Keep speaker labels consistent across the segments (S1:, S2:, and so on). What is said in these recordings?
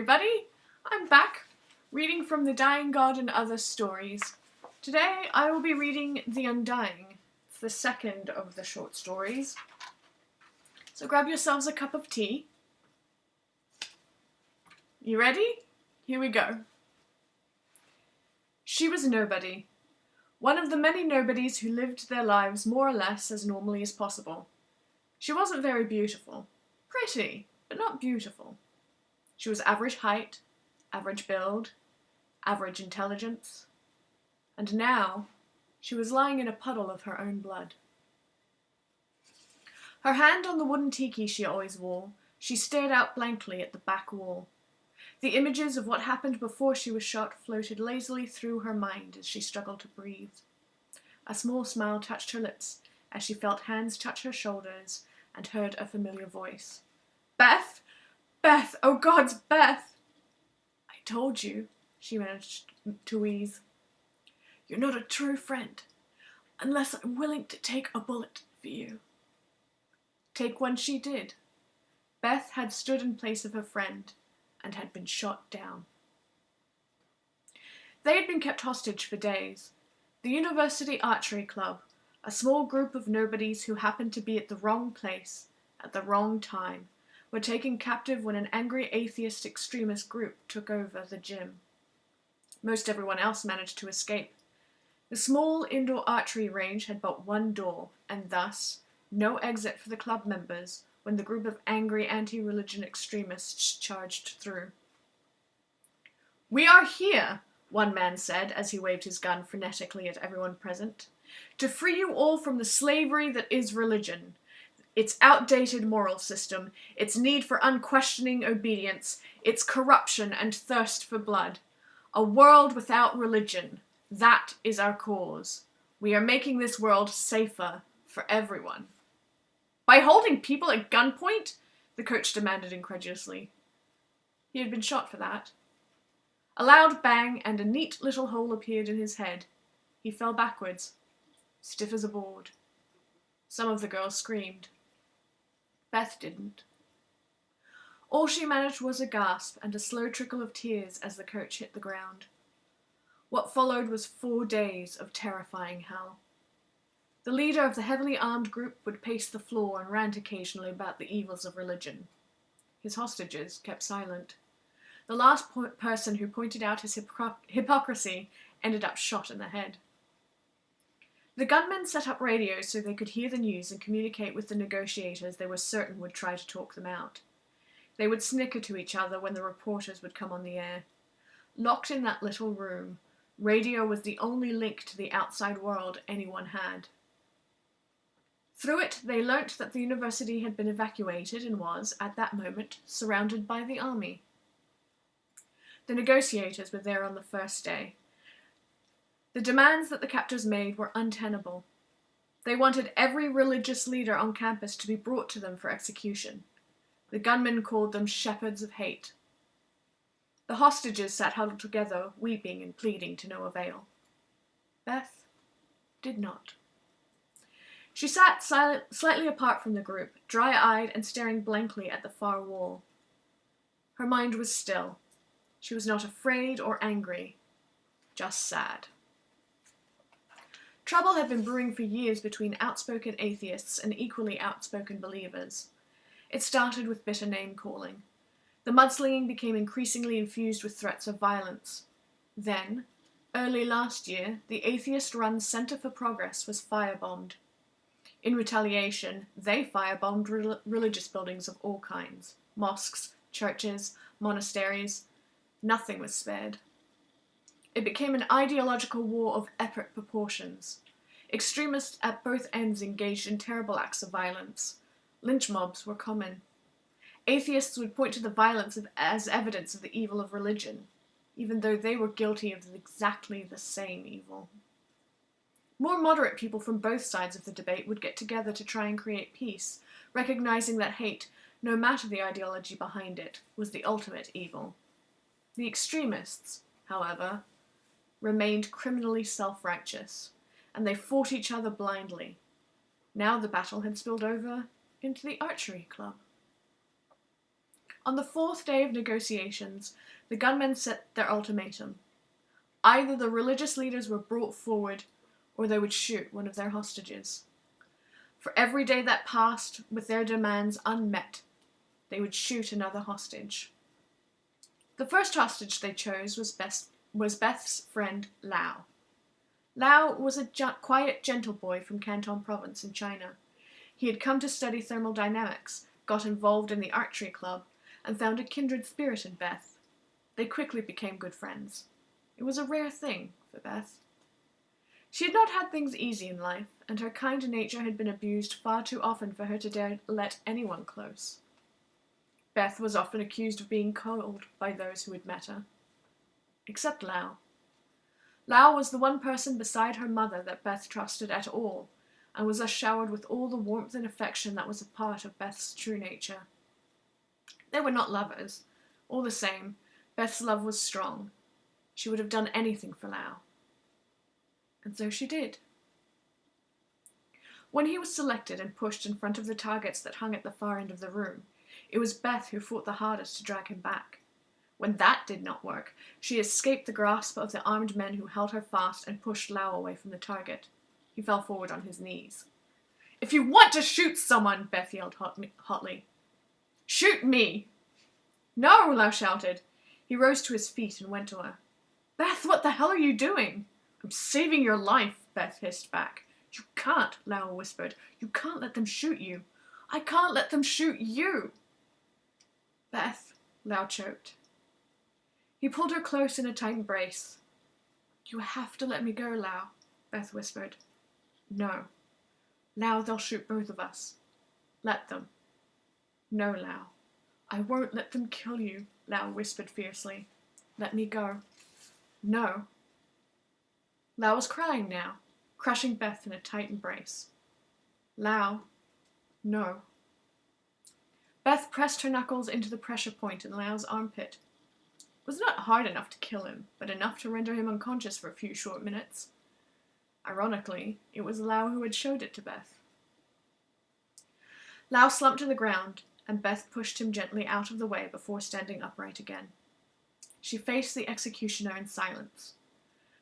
S1: everybody! I'm back, reading from The Dying God and Other Stories. Today I will be reading The Undying. It's the second of the short stories. So grab yourselves a cup of tea. You ready? Here we go. She was nobody. One of the many nobodies who lived their lives more or less as normally as possible. She wasn't very beautiful. Pretty, but not beautiful. She was average height, average build, average intelligence. And now, she was lying in a puddle of her own blood. Her hand on the wooden tiki she always wore, she stared out blankly at the back wall. The images of what happened before she was shot floated lazily through her mind as she struggled to breathe. A small smile touched her lips as she felt hands touch her shoulders and heard a familiar voice. "Beth! Beth! Oh gods, Beth!" "I told you," she managed to wheeze. "You're not a true friend, unless I'm willing to take a bullet for you." Take one she did. Beth had stood in place of her friend and had been shot down. They had been kept hostage for days. The University Archery Club, a small group of nobodies who happened to be at the wrong place, at the wrong time, were taken captive when an angry atheist extremist group took over the gym. Most everyone else managed to escape. The small indoor archery range had but one door, and thus no exit for the club members when the group of angry anti-religion extremists charged through. "We are here," one man said as he waved his gun frenetically at everyone present, "to free you all from the slavery that is religion. Its outdated moral system, its need for unquestioning obedience, its corruption and thirst for blood. A world without religion. That is our cause. We are making this world safer for everyone." "By holding people at gunpoint?" the coach demanded incredulously. He had been shot for that. A loud bang and a neat little hole appeared in his head. He fell backwards, stiff as a board. Some of the girls screamed. Beth didn't. All she managed was a gasp and a slow trickle of tears as the coach hit the ground. What followed was 4 days of terrifying hell. The leader of the heavily armed group would pace the floor and rant occasionally about the evils of religion. His hostages kept silent. The last person who pointed out his hypocrisy ended up shot in the head. The gunmen set up radios so they could hear the news and communicate with the negotiators they were certain would try to talk them out. They would snicker to each other when the reporters would come on the air. Locked in that little room, radio was the only link to the outside world anyone had. Through it, they learnt that the university had been evacuated and was, at that moment, surrounded by the army. The negotiators were there on the first day. The demands that the captors made were untenable. They wanted every religious leader on campus to be brought to them for execution. The gunmen called them shepherds of hate. The hostages sat huddled together, weeping and pleading to no avail. Beth did not. She sat slightly apart from the group, dry-eyed and staring blankly at the far wall. Her mind was still. She was not afraid or angry, just sad. Trouble had been brewing for years between outspoken atheists and equally outspoken believers. It started with bitter name-calling. The mudslinging became increasingly infused with threats of violence. Then, early last year, the atheist-run Center for Progress was firebombed. In retaliation, they firebombed religious buildings of all kinds. Mosques, churches, monasteries. Nothing was spared. It became an ideological war of epic proportions. Extremists at both ends engaged in terrible acts of violence. Lynch mobs were common. Atheists would point to the violence as evidence of the evil of religion, even though they were guilty of exactly the same evil. More moderate people from both sides of the debate would get together to try and create peace, recognizing that hate, no matter the ideology behind it, was the ultimate evil. The extremists, however, remained criminally self-righteous, and they fought each other blindly. Now the battle had spilled over into the archery club. On the fourth day of negotiations, the gunmen set their ultimatum. Either the religious leaders were brought forward, or they would shoot one of their hostages. For every day that passed with their demands unmet, they would shoot another hostage. The first hostage they chose was Beth's friend Lao. Lao was a quiet, gentle boy from Canton province in China. He had come to study thermodynamics, got involved in the archery club, and found a kindred spirit in Beth. They quickly became good friends. It was a rare thing for Beth. She had not had things easy in life, and her kind nature had been abused far too often for her to dare let anyone close. Beth was often accused of being cold by those who had met her. Except Lao. Lao was the one person beside her mother that Beth trusted at all, and was thus showered with all the warmth and affection that was a part of Beth's true nature. They were not lovers. All the same, Beth's love was strong. She would have done anything for Lao. And so she did. When he was selected and pushed in front of the targets that hung at the far end of the room, it was Beth who fought the hardest to drag him back. When that did not work, she escaped the grasp of the armed men who held her fast and pushed Lao away from the target. He fell forward on his knees. "If you want to shoot someone," Beth yelled hotly, "shoot me!" "No!" Lao shouted. He rose to his feet and went to her. "Beth, what the hell are you doing?" "I'm saving your life," Beth hissed back. "You can't," Lao whispered. "You can't let them shoot you." "I can't let them shoot you." "Beth," Lao choked. He pulled her close in a tight embrace. "You have to let me go, Lao," Beth whispered. "No. Lao, they'll shoot both of us. Let them." "No, Lao. I won't let them kill you," Lao whispered fiercely. "Let me go." "No." Lao was crying now, crushing Beth in a tight embrace. "Lao, no." Beth pressed her knuckles into the pressure point in Lao's armpit. It was not hard enough to kill him, but enough to render him unconscious for a few short minutes. Ironically, it was Lao who had showed it to Beth. Lao slumped to the ground, and Beth pushed him gently out of the way before standing upright again. She faced the executioner in silence.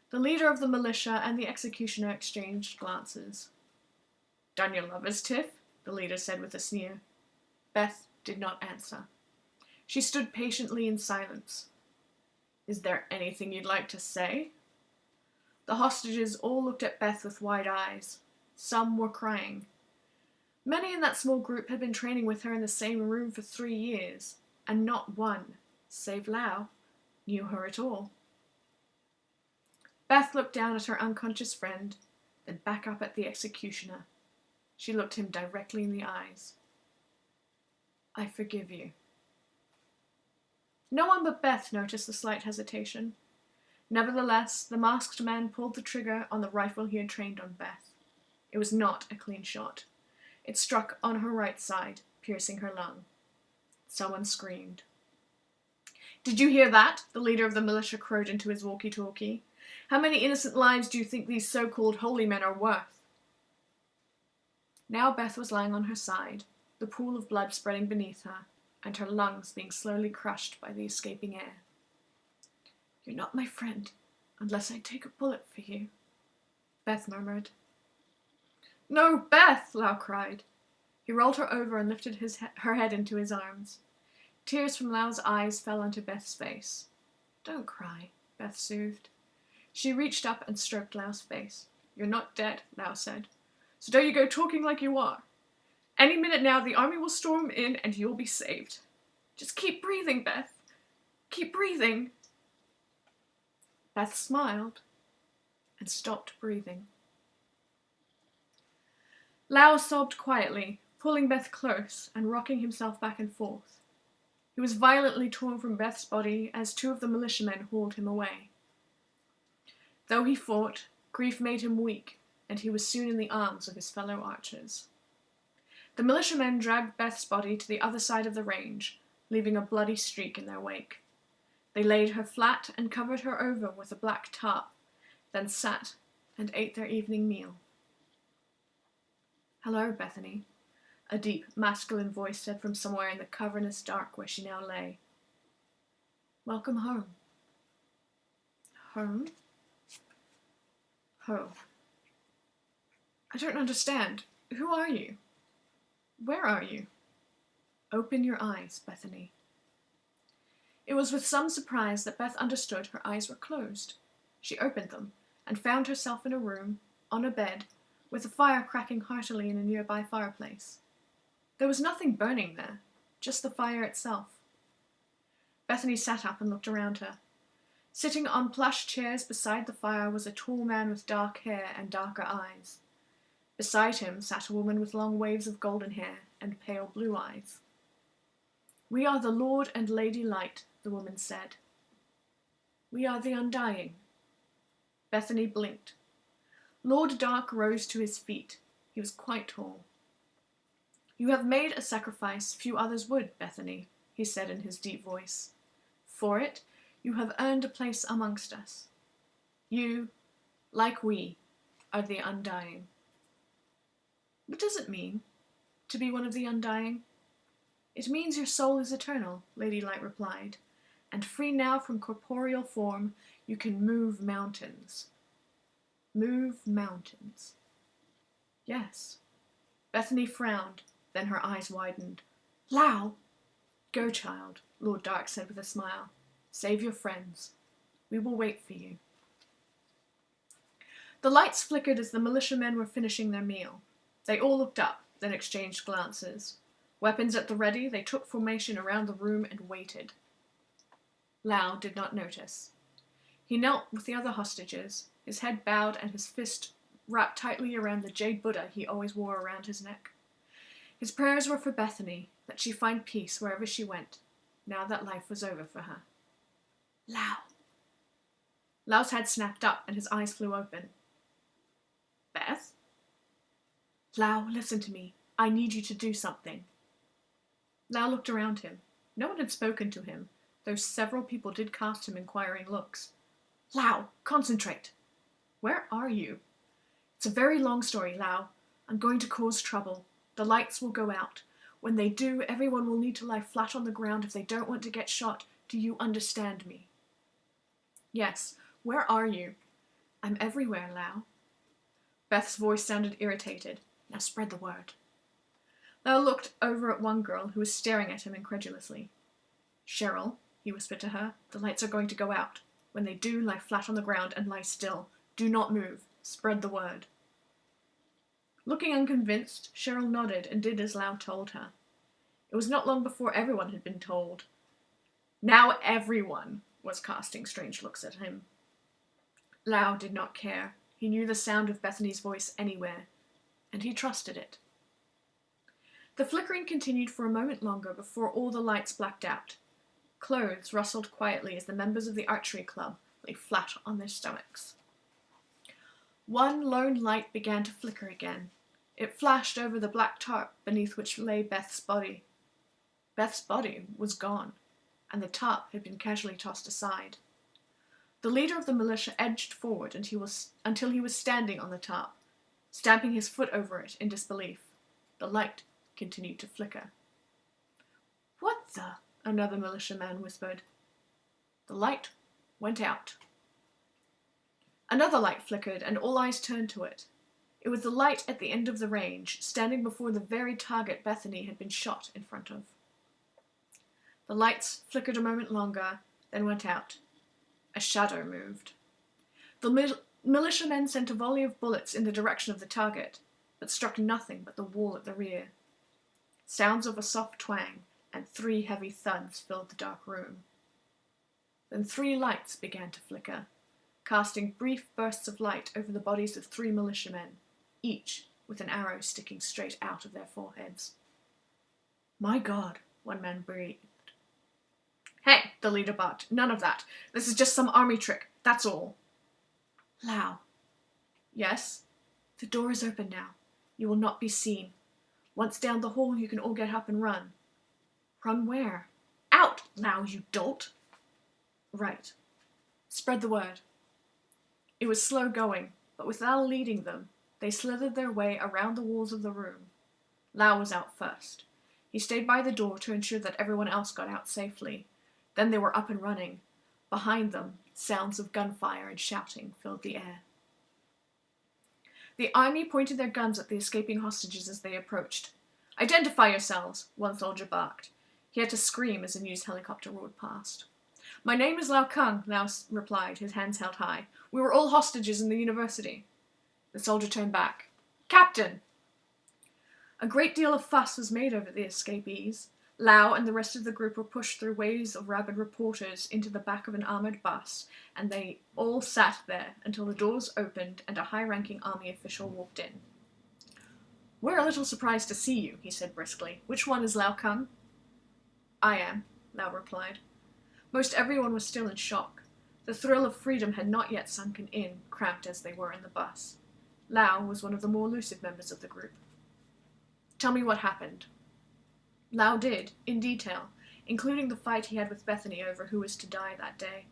S1: The leader of the militia and the executioner exchanged glances. "Done your lovers, Tiff?" the leader said with a sneer. Beth did not answer. She stood patiently in silence. "Is there anything you'd like to say?" The hostages all looked at Beth with wide eyes. Some were crying. Many in that small group had been training with her in the same room for 3 years, and not one, save Lao, knew her at all. Beth looked down at her unconscious friend, then back up at the executioner. She looked him directly in the eyes. "I forgive you." No one but Beth noticed the slight hesitation. Nevertheless, the masked man pulled the trigger on the rifle he had trained on Beth. It was not a clean shot. It struck on her right side, piercing her lung. Someone screamed. "Did you hear that?" the leader of the militia crowed into his walkie-talkie. "How many innocent lives do you think these so-called holy men are worth?" Now Beth was lying on her side, the pool of blood spreading beneath her, and her lungs being slowly crushed by the escaping air. "You're not my friend, unless I take a bullet for you," Beth murmured. "No, Beth!" Lao cried. He rolled her over and lifted her head into his arms. Tears from Lao's eyes fell onto Beth's face. "Don't cry," Beth soothed. She reached up and stroked Lao's face. "You're not dead," Lao said. "So don't you go talking like you are. Any minute now the army will storm in and you'll be saved. Just keep breathing, Beth. Keep breathing." Beth smiled and stopped breathing. Lao sobbed quietly, pulling Beth close and rocking himself back and forth. He was violently torn from Beth's body as 2 of the militiamen hauled him away. Though he fought, grief made him weak, and he was soon in the arms of his fellow archers. The militiamen dragged Beth's body to the other side of the range, leaving a bloody streak in their wake. They laid her flat and covered her over with a black tarp, then sat and ate their evening meal. "Hello, Bethany." a deep, masculine voice said from somewhere in the cavernous dark where she now lay. Welcome home. Home? Home. I don't understand. Who are you? Where are you? Open your eyes, Bethany. It was with some surprise that Beth understood her eyes were closed. She opened them and found herself in a room, on a bed, with a fire cracking heartily in a nearby fireplace. There was nothing burning there, just the fire itself. Bethany sat up and looked around her. Sitting on plush chairs beside the fire was a tall man with dark hair and darker eyes. Beside him sat a woman with long waves of golden hair and pale blue eyes. We are the Lord and Lady Light, the woman said. We are the Undying. Bethany blinked. Lord Dark rose to his feet. He was quite tall. You have made a sacrifice few others would, Bethany, he said in his deep voice. For it, you have earned a place amongst us. You, like we, are the Undying. What does it mean, to be one of the Undying? It means your soul is eternal, Lady Light replied, and free now from corporeal form, you can move mountains. Move mountains. Yes. Bethany frowned, then her eyes widened. Lao! Go, child, Lord Dark said with a smile. Save your friends. We will wait for you. The lights flickered as the militiamen were finishing their meal. They all looked up, then exchanged glances. Weapons at the ready, they took formation around the room and waited. Lao did not notice. He knelt with the other hostages, his head bowed and his fist wrapped tightly around the jade Buddha he always wore around his neck. His prayers were for Bethany, that she find peace wherever she went, now that life was over for her. Lao. Lao's head snapped up and his eyes flew open. Beth? Lao, listen to me. I need you to do something. Lao looked around him. No one had spoken to him, though several people did cast him inquiring looks. Lao, concentrate. Where are you? It's a very long story, Lao. I'm going to cause trouble. The lights will go out. When they do, everyone will need to lie flat on the ground if they don't want to get shot. Do you understand me? Yes. Where are you? I'm everywhere, Lao. Beth's voice sounded irritated. Now spread the word. Lao looked over at one girl who was staring at him incredulously. Cheryl, he whispered to her, the lights are going to go out. When they do, lie flat on the ground and lie still. Do not move. Spread the word. Looking unconvinced, Cheryl nodded and did as Lao told her. It was not long before everyone had been told. Now everyone was casting strange looks at him. Lao did not care. He knew the sound of Bethany's voice anywhere, and he trusted it. The flickering continued for a moment longer before all the lights blacked out. Clothes rustled quietly as the members of the archery club lay flat on their stomachs. One lone light began to flicker again. It flashed over the black tarp beneath which lay Beth's body. Beth's body was gone, and the tarp had been casually tossed aside. The leader of the militia edged forward until he was standing on the tarp, stamping his foot over it in disbelief. The light continued to flicker. What the? Another militiaman whispered. The light went out. Another light flickered, and all eyes turned to it. It was the light at the end of the range, standing before the very target Bethany had been shot in front of. The lights flickered a moment longer, then went out. A shadow moved. The militiamen sent a volley of bullets in the direction of the target, but struck nothing but the wall at the rear. Sounds of a soft twang and 3 heavy thuds filled the dark room. Then 3 lights began to flicker, casting brief bursts of light over the bodies of 3 militiamen, each with an arrow sticking straight out of their foreheads. My God, one man breathed. Hey, the leader barked. None of that. This is just some army trick. That's all. Lao. Yes? The door is open now. You will not be seen. Once down the hall, you can all get up and run. Run where? Out, Lao, you dolt. Right. Spread the word. It was slow going, but with Lao leading them, they slithered their way around the walls of the room. Lau was out first. He stayed by the door to ensure that everyone else got out safely. Then they were up and running. Behind them, sounds of gunfire and shouting filled the air. The army pointed their guns at the escaping hostages as they approached. "Identify yourselves," one soldier barked. He had to scream as a news helicopter roared past. "My name is Lau Kung," Lau replied, his hands held high. "We were all hostages in the university." The soldier turned back. "Captain!" A great deal of fuss was made over the escapees. Lau and the rest of the group were pushed through waves of rabid reporters into the back of an armoured bus, and they all sat there until the doors opened and a high-ranking army official walked in. "We're a little surprised to see you," he said briskly. "Which one is Lau Kung?" "I am," Lau replied. Most everyone was still in shock. The thrill of freedom had not yet sunken in, cramped as they were in the bus. Lau was one of the more lucid members of the group. "Tell me what happened." Lau did, in detail, including the fight he had with Bethany over who was to die that day.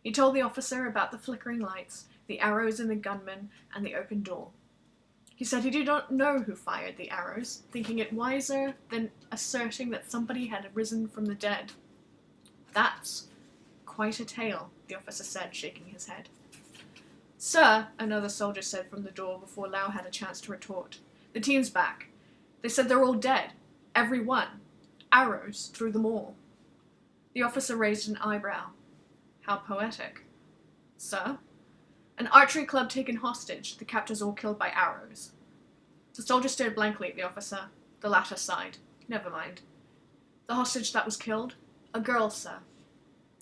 S1: He told the officer about the flickering lights, the arrows in the gunman, and the open door. He said he did not know who fired the arrows, thinking it wiser than asserting that somebody had risen from the dead. "That's quite a tale," the officer said, shaking his head. "Sir," another soldier said from the door before Lau had a chance to retort, "the team's back. They said they're all dead. Every one. Arrows through them all." The officer raised an eyebrow. "How poetic." "Sir?" "An archery club taken hostage. The captors all killed by arrows." The soldier stared blankly at the officer. The latter sighed. "Never mind." "The hostage that was killed?" "A girl, sir.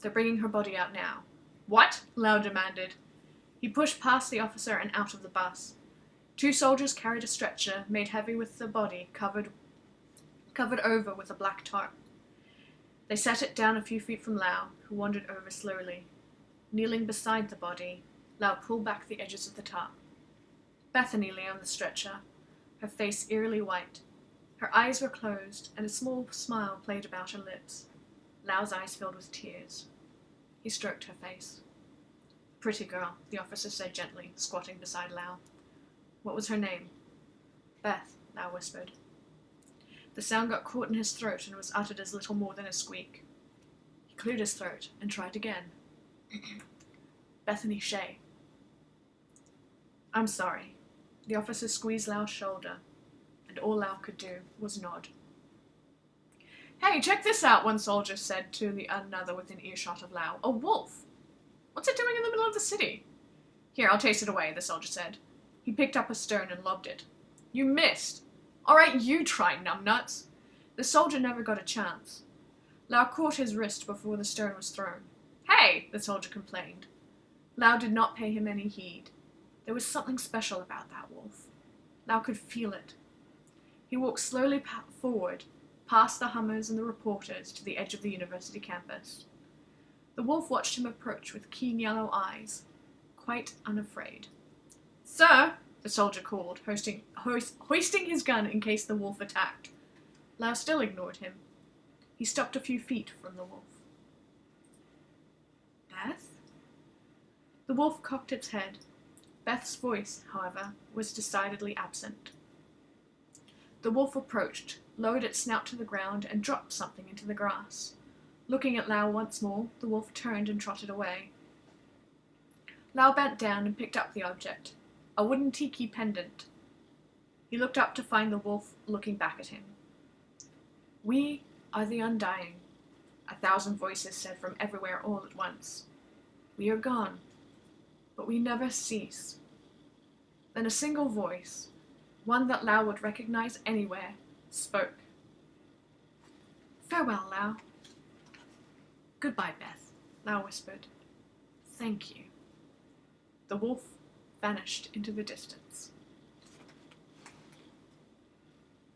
S1: They're bringing her body out now." "What?" Lau demanded. He pushed past the officer and out of the bus. Two soldiers carried a stretcher, made heavy with the body, covered over with a black tarp. They set it down a few feet from Lau, who wandered over slowly. Kneeling beside the body, Lau pulled back the edges of the tarp. Bethany lay on the stretcher, her face eerily white. Her eyes were closed, and a small smile played about her lips. Lau's eyes filled with tears. He stroked her face. "Pretty girl," the officer said gently, squatting beside Lau. "What was her name?" "Beth," Lau whispered. The sound got caught in his throat and was uttered as little more than a squeak. He cleared his throat and tried again. "Bethany Shea." "I'm sorry." The officer squeezed Lau's shoulder, and all Lau could do was nod. "Hey, check this out," one soldier said to the another within earshot of Lau. "A wolf! What's it doing in the middle of the city?" "Here, I'll chase it away," the soldier said. He picked up a stone and lobbed it. "You missed." "All right, you try, numbnuts." The soldier never got a chance. Lau caught his wrist before the stone was thrown. "Hey," the soldier complained. Lau did not pay him any heed. There was something special about that wolf. Lau could feel it. He walked slowly forward, past the Hummers and the reporters, to the edge of the university campus. The wolf watched him approach with keen yellow eyes, quite unafraid. "Sir," the soldier called, hoisting his gun in case the wolf attacked. Lau still ignored him. He stopped a few feet from the wolf. "Beth?" The wolf cocked its head. Beth's voice, however, was decidedly absent. The wolf approached, lowered its snout to the ground, and dropped something into the grass. Looking at Lau once more, the wolf turned and trotted away. Lau bent down and picked up the object, a wooden tiki pendant. He looked up to find the wolf looking back at him. "We are the Undying," 1,000 voices said from everywhere all at once. "We are gone, but we never cease." Then a single voice, one that Lau would recognize anywhere, spoke. "Farewell, Lau." "Goodbye, Beth," Lau whispered. "Thank you." The wolf vanished into the distance.